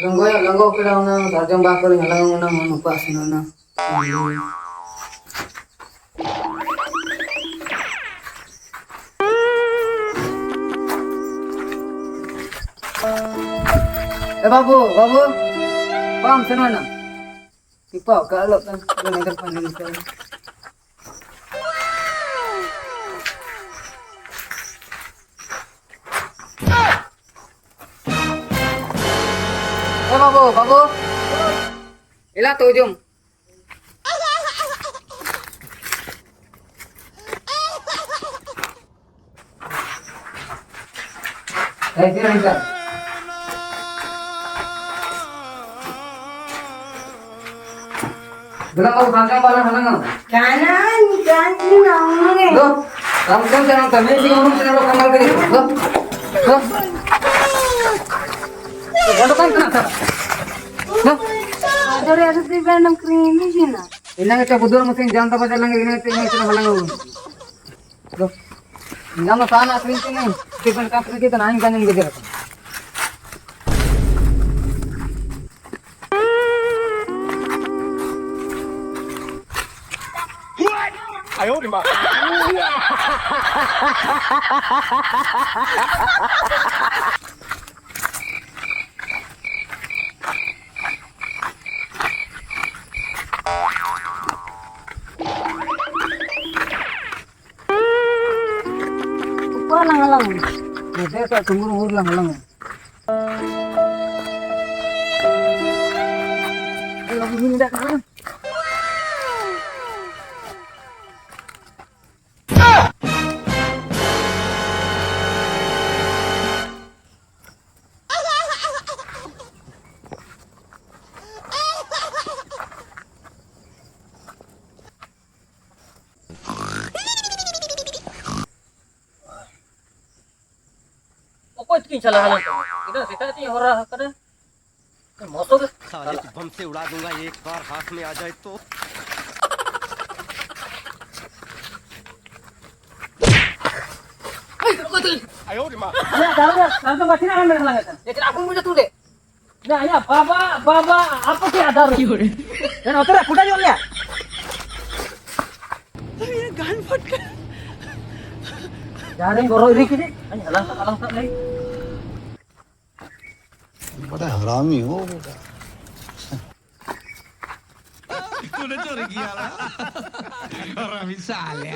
Langgo ko daw na sarjang bakal ngalang na manupas na. Babu, pam sana na. Ipa kalau kan dengan depan ini saya. Babu. Ila tu jom. Sini. Bilang kau bangkai balang halang. Kanan nongeng. Loh, kamu kan jangan kami sih ngomong terlalu kamal ke gitu. Loh. Jangan kan kenapa? Loh. Dari atas di benam kering ini sih na. Inang kita budur mesin jangan tempat jalan ini itu halang. Loh. Nama sana asli ini. Kita kapal kita naik kan yang gede. Ayo di mana? Apa lang. Nanti saya tunggu halang. Lagi ini dah kan. कोई तो चला हाल इधर सीता थी हो रहा करे मौसम साले बम से उड़ा दूंगा एक बार हाथ में आ जाए तो ayo di mana ya dalam tuh masih akan berhalangan ya kira aku punya tuh deh nah ya baba apa sih ada dan otak kuda jual ya ये गान फट गया jaring goro ini kini halang tak lagi बड़ा हरामी हो बेटा तूने चोरी KIA ना हरामी साले